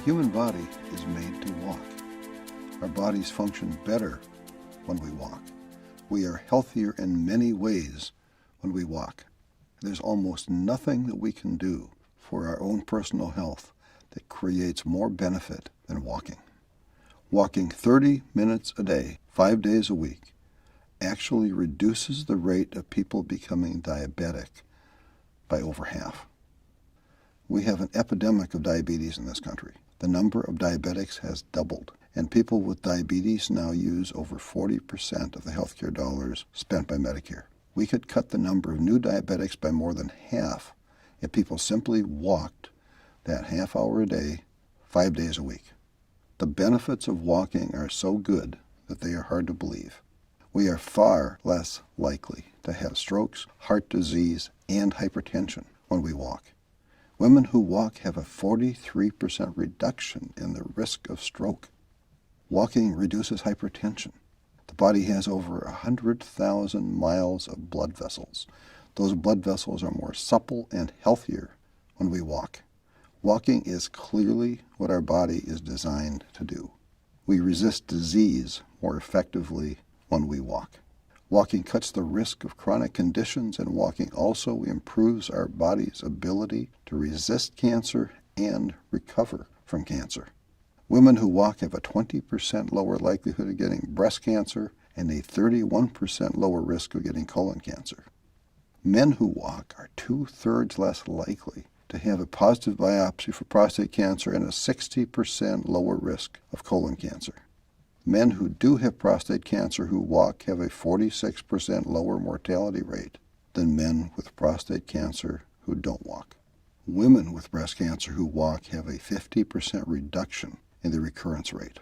The human body is made to walk. Our bodies function better when we walk. We are healthier in many ways when we walk. There's almost nothing that we can do for our own personal health that creates more benefit than walking. Walking 30 minutes a day, 5 days a week, actually reduces the rate of people becoming diabetic by over half. We have an epidemic of diabetes in this country. The number of diabetics has doubled, and people with diabetes now use over 40% of the healthcare dollars spent by Medicare. We could cut the number of new diabetics by more than half if people simply walked that half hour a day, 5 days a week. The benefits of walking are so good that they are hard to believe. We are far less likely to have strokes, heart disease, and hypertension when we walk. Women who walk have a 43% reduction in the risk of stroke. Walking reduces hypertension. The body has over 100,000 miles of blood vessels. Those blood vessels are more supple and healthier when we walk. Walking is clearly what our body is designed to do. We resist disease more effectively when we walk. Walking cuts the risk of chronic conditions, and walking also improves our body's ability to resist cancer and recover from cancer. Women who walk have a 20% lower likelihood of getting breast cancer and a 31% lower risk of getting colon cancer. Men who walk are 2/3 less likely to have a positive biopsy for prostate cancer and a 60% lower risk of colon cancer. Men who do have prostate cancer who walk have a 46% lower mortality rate than men with prostate cancer who don't walk. Women with breast cancer who walk have a 50% reduction in the recurrence rate.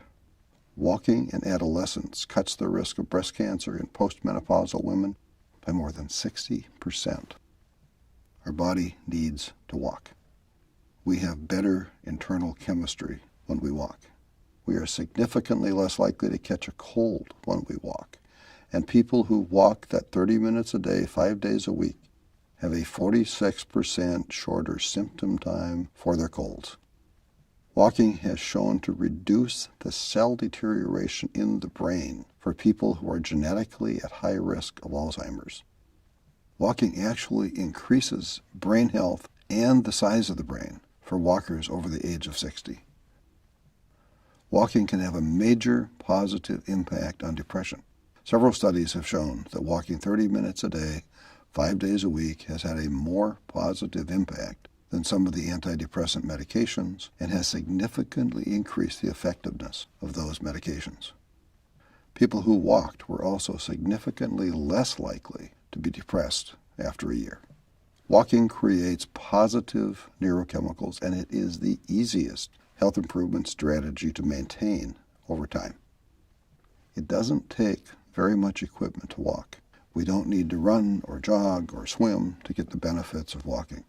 Walking in adolescence cuts the risk of breast cancer in postmenopausal women by more than 60%. Our body needs to walk. We have better internal chemistry when we walk. We are significantly less likely to catch a cold when we walk. And people who walk that 30 minutes a day, 5 days a week, have a 46% shorter symptom time for their colds. Walking has shown to reduce the cell deterioration in the brain for people who are genetically at high risk of Alzheimer's. Walking actually increases brain health and the size of the brain for walkers over the age of 60. Walking can have a major positive impact on depression. Several studies have shown that walking 30 minutes a day, 5 days a week, has had a more positive impact than some of the antidepressant medications and has significantly increased the effectiveness of those medications. People who walked were also significantly less likely to be depressed after a year. Walking creates positive neurochemicals, and it is the easiest health improvement strategy to maintain over time. It doesn't take very much equipment to walk. We don't need to run or jog or swim to get the benefits of walking.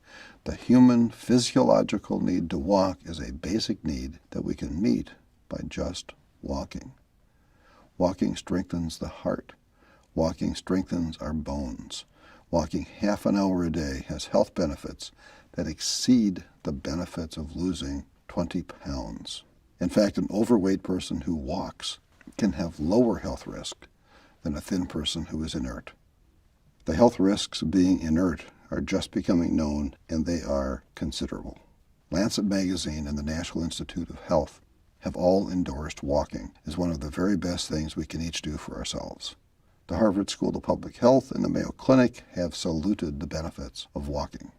The human physiological need to walk is a basic need that we can meet by just walking. Walking strengthens the heart. Walking strengthens our bones. Walking half an hour a day has health benefits that exceed the benefits of losing 20 pounds. In fact, an overweight person who walks can have lower health risk than a thin person who is inert. The health risks of being inert are just becoming known, and they are considerable. Lancet Magazine and the National Institute of Health have all endorsed walking as one of the very best things we can each do for ourselves. The Harvard School of Public Health and the Mayo Clinic have saluted the benefits of walking.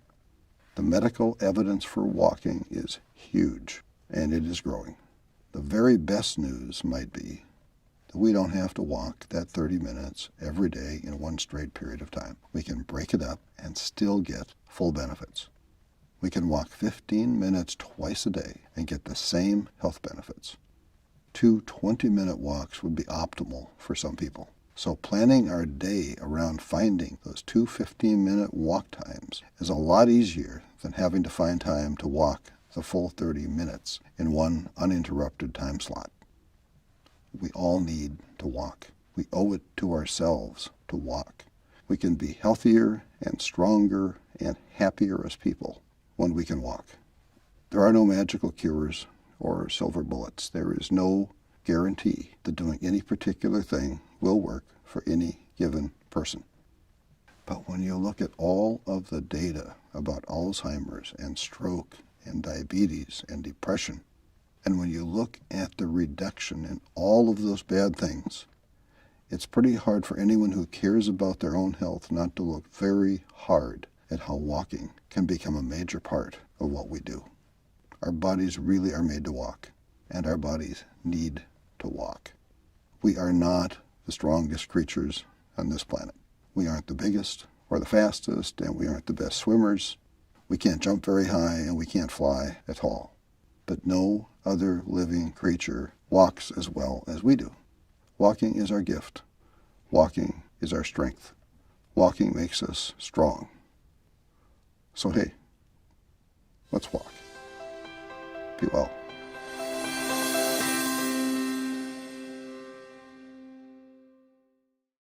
The medical evidence for walking is huge, and it is growing. The very best news might be that we don't have to walk that 30 minutes every day in one straight period of time. We can break it up and still get full benefits. We can walk 15 minutes twice a day and get the same health benefits. 2 20-minute walks would be optimal for some people. So planning our day around finding those 2 15-minute walk times is a lot easier than having to find time to walk the full 30 minutes in one uninterrupted time slot. We all need to walk. We owe it to ourselves to walk. We can be healthier and stronger and happier as people when we can walk. There are no magical cures or silver bullets. There is no guarantee that doing any particular thing will work for any given person. But when you look at all of the data about Alzheimer's and stroke and diabetes and depression, and when you look at the reduction in all of those bad things, it's pretty hard for anyone who cares about their own health not to look very hard at how walking can become a major part of what we do. Our bodies really are made to walk, and our bodies need to walk. We are not the strongest creatures on this planet. We aren't the biggest or the fastest, and we aren't the best swimmers. We can't jump very high, and we can't fly at all. But no other living creature walks as well as we do. Walking is our gift. Walking is our strength. Walking makes us strong. So hey, let's walk. Be well.